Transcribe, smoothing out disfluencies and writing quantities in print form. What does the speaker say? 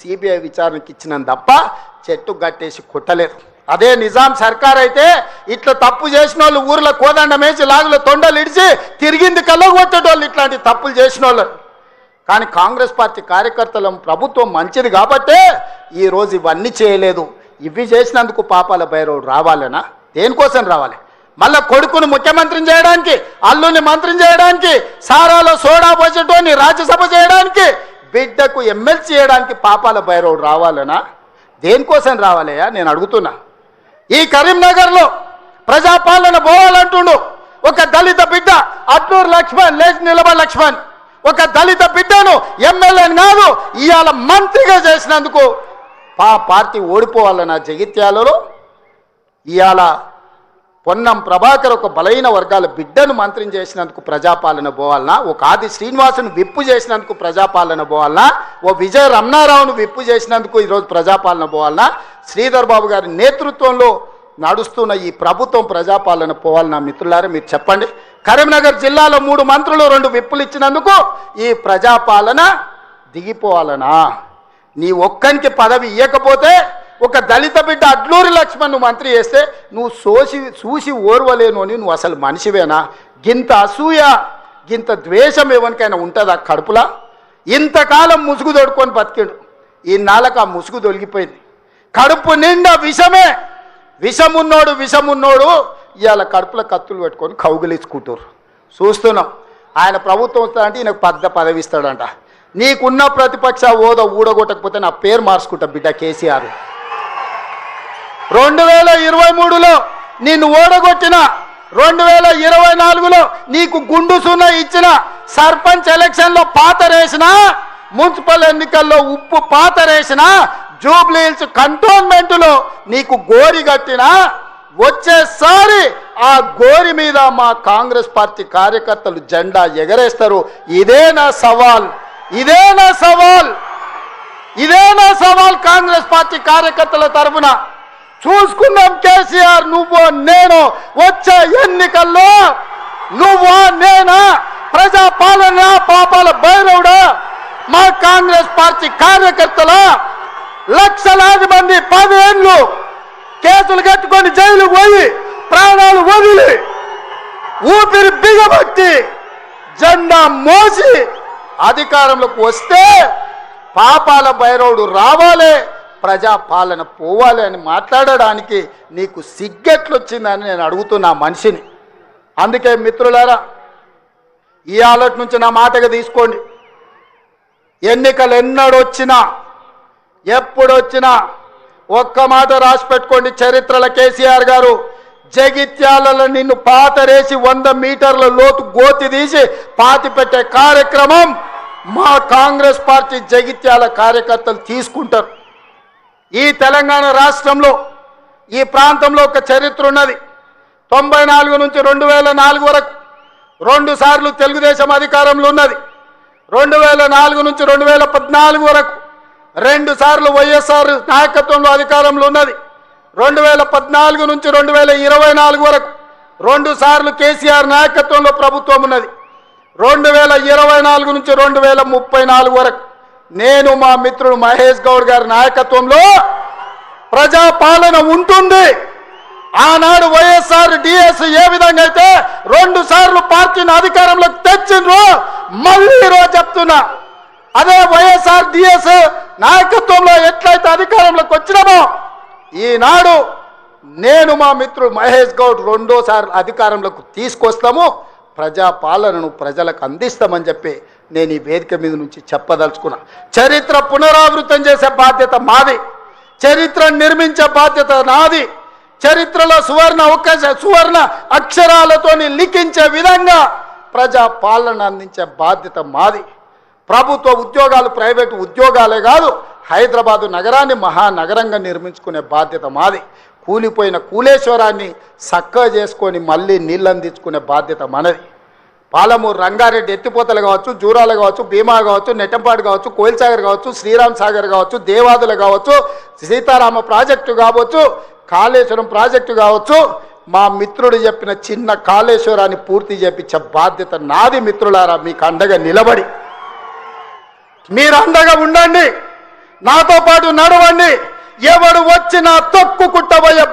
CBI విచారణకి ఇచ్చినందు తప్ప చెట్టు గట్టేసి కొట్టలేదు. అదే నిజాం సర్కార్ అయితే ఇట్లా తప్పు చేసిన వాళ్ళు ఊర్లో కోదండం వేసి లాగులో తొండలు ఇడిచి తిరిగింది కళ్ళకు కొట్టేటోళ్ళు ఇట్లాంటి తప్పులు చేసిన వాళ్ళు. కానీ కాంగ్రెస్ పార్టీ కార్యకర్తల ప్రభుత్వం మంచిది కాబట్టే ఈరోజు ఇవన్నీ చేయలేదు. ఇవి చేసినందుకు పాపాల భైరవుడు రావాలనా? దేనికోసం రావాలి? మళ్ళా కొడుకును ముఖ్యమంత్రిని చేయడానికి, అల్లుని మంత్రిని చేయడానికి, సారాలో సోడా పోసేటోని రాజ్యసభ చేయడానికి, బిడ్డకు ఎమ్మెల్సీ చేయడానికి పాపాల భైరవుడు రావాలనా? దేనికోసం రావాలయ్యా నేను అడుగుతున్నా. ఈ కరీంనగర్లో ప్రజాపాలన పోవాలంటుండు ఒక దళిత బిడ్డ అట్నూరు లక్ష్మణ్, లేచి నిలబడి లక్ష్మణ్, ఒక దళిత బిడ్డను ఎమ్మెల్యేని కాదు ఇవాళ మంత్రిగా చేసినందుకు పార్టీ ఓడిపోవాలన్నా? జగిత్యాలలో ఇవాళ పొన్నం ప్రభాకర్ ఒక బలైన వర్గాల బిడ్డను మంత్రిని చేసినందుకు ప్రజాపాలన పోవాలనా? ఒక ఆది శ్రీనివాసును విప్పు చేసినందుకు ప్రజాపాలన పోవాలనా? ఓ విజయ రమణారావును విప్పు చేసినందుకు ఈరోజు ప్రజాపాలన పోవాలనా? శ్రీధర్ బాబు గారి నేతృత్వంలో నడుస్తున్న ఈ ప్రభుత్వం ప్రజాపాలన పోవాలనా? మిత్రులారా మీరు చెప్పండి. కరీంనగర్ జిల్లాలో 3 మంత్రులు 2 విప్పులు ఇచ్చినందుకు ఈ ప్రజాపాలన దిగిపోవాలనా? నీ ఒక్కనికి పదవి ఇవ్వకపోతే ఒక దళిత బిడ్డ అడ్లూరి లక్ష్మణ్ మంత్రి చేస్తే నువ్వు చూసి ఓర్వలేను అని నువ్వు అసలు మనిషివేనా? గింత అసూయ, గింత ద్వేషం ఎవరికైనా ఉంటుందా కడుపులా? ఇంతకాలం ముసుగు తొడుకొని బతికాడు, ఈ నాళ్ళకు ఆ ముసుగు తొలగిపోయింది. కడుపు నిండా విషమే. విషమున్నోడు ఇవాళ కడుపులో కత్తులు పెట్టుకొని కౌగిలించుకుంటారు. చూస్తున్నాం. ఆయన ప్రభుత్వం వస్తాడంటే ఈయనకు పెద్ద పదవి ఇస్తాడంట. నీకున్న ప్రతిపక్ష హోదా ఊడగొట్టకపోతే నా పేరు మార్చుకుంటా బిడ్డ కేసీఆర్. 2023లో నిన్ను ఓడగొట్టిన, 2024లో నీకు గుండు సున్నా ఇచ్చిన, సర్పంచ్ ఎలక్షన్లో పాతరేసిన, మున్సిపల్ ఎన్నికల్లో ఉప్పు పాతరేసిన, జూబ్లీ హిల్స్ కంటోన్మెంట్లో నీకు గోరి కట్టిన, వచ్చేసారి ఆ గోరి మీద మా కాంగ్రెస్ పార్టీ కార్యకర్తలు జెండా ఎగరేస్తారు. ఇదే నా సవాల్ కాంగ్రెస్ పార్టీ కార్యకర్తల తరఫున. చూసుకుందాం కేసీఆర్, నువ్వు నేను వచ్చే ఎన్నికల్లో నువ్వు నేనా? ప్రజాపాలన పాపాల భైరవుడా? మా కాంగ్రెస్ పార్టీ కార్యకర్తల లక్షలాది మంది 10 ఏళ్ళు కేసులు కట్టుకొని జైలు పోయి ప్రాణాలు వదిలి ఊపిరి బిగబట్టి జెండా మోసి అధికారంలోకి వస్తే పాపాల భైరవుడు రావాలి, ప్రజాపాలన పోవాలి అని మాట్లాడడానికి నీకు సిగ్గెట్లొచ్చిందని నేను అడుగుతున్నా మనిషిని. అందుకే మిత్రులారా, ఈ ఆలోచన నుంచి నా మాటగా తీసుకోండి. ఎన్నికలు ఎప్పుడొచ్చినా ఒక్క మాట రాసి పెట్టుకోండి. చరిత్రల కేసీఆర్ గారు జగిత్యాలలో నిన్ను పాతరేసి 100 మీటర్ల లోతు గోతి తీసి పాతి పెట్టే కార్యక్రమం మా కాంగ్రెస్ పార్టీ జగిత్యాల కార్యకర్తలు తీసుకుంటారు. ఈ తెలంగాణ రాష్ట్రంలో ఈ ప్రాంతంలో ఒక చరిత్ర ఉన్నది. 94 నుంచి 2004 వరకు 2 సార్లు తెలుగుదేశం అధికారంలో ఉన్నది. 2004 నుంచి 2014 వరకు 2 సార్లు వైఎస్ఆర్ నాయకత్వంలో అధికారంలో ఉన్నది. 2014 నుంచి 2024 వరకు 2 సార్లు కేసీఆర్ నాయకత్వంలో ప్రభుత్వం ఉన్నది. 2024 నుంచి 2034 వరకు నేను మా మిత్రుడు మహేష్ గౌడ్ గారి నాయకత్వంలో ప్రజాపాలన ఉంటుంది. ఆనాడు వైఎస్ఆర్ డిఎస్ ఏ విధంగా అయితే 2 సార్లు పార్టీని అధికారంలోకి తెచ్చిండ్రో మళ్ళీ ఈరోజు చెప్తున్నా, అదే వైఎస్ఆర్ డిఎస్ నాయకత్వంలో ఎట్లయితే అధికారంలోకి వచ్చినామో ఈనాడు నేను మా మిత్రుడు మహేష్ గౌడ్ 2సార్లు అధికారంలోకి తీసుకొస్తాము, ప్రజాపాలనను ప్రజలకు అందిస్తామని చెప్పి నేను ఈ వేదిక మీద నుంచి చెప్పదలుచుకున్నా. చరిత్ర పునరావృతం చేసే బాధ్యత మాది, చరిత్ర నిర్మించే బాధ్యత నాది, చరిత్రలో సువర్ణ అక్షరాలతో లిఖించే విధంగా ప్రజాపాలన అందించే బాధ్యత మాది. ప్రభుత్వ ఉద్యోగాలు ప్రైవేటు ఉద్యోగాలే కాదు, హైదరాబాదు నగరాన్ని మహానగరంగా నిర్మించుకునే బాధ్యత మాది. కూలిపోయిన కూలేశ్వరాన్ని చక్కగా చేసుకొని మళ్ళీ నీళ్ళు అందించుకునే బాధ్యత మనది. పాలమూరు రంగారెడ్డి ఎత్తిపోతలు కావచ్చు, జూరాలు కావచ్చు, భీమా కావచ్చు, నెట్టంపాడు కావచ్చు, కోయిల్సాగర్ కావచ్చు, శ్రీరామ్ సాగర్ కావచ్చు, దేవాదులు కావచ్చు, సీతారామ ప్రాజెక్టు కావచ్చు, కాళేశ్వరం ప్రాజెక్టు కావచ్చు, మా మిత్రుడు చెప్పిన చిన్న కాళేశ్వరాన్ని పూర్తి చేపించే బాధ్యత నాది. మిత్రులారా, మీకు అండగా నిలబడి మీరు అండగా ఉండండి. నాతో పాటు నడవండి, ఎవడు వచ్చినా తొక్కు కుట్టబోయే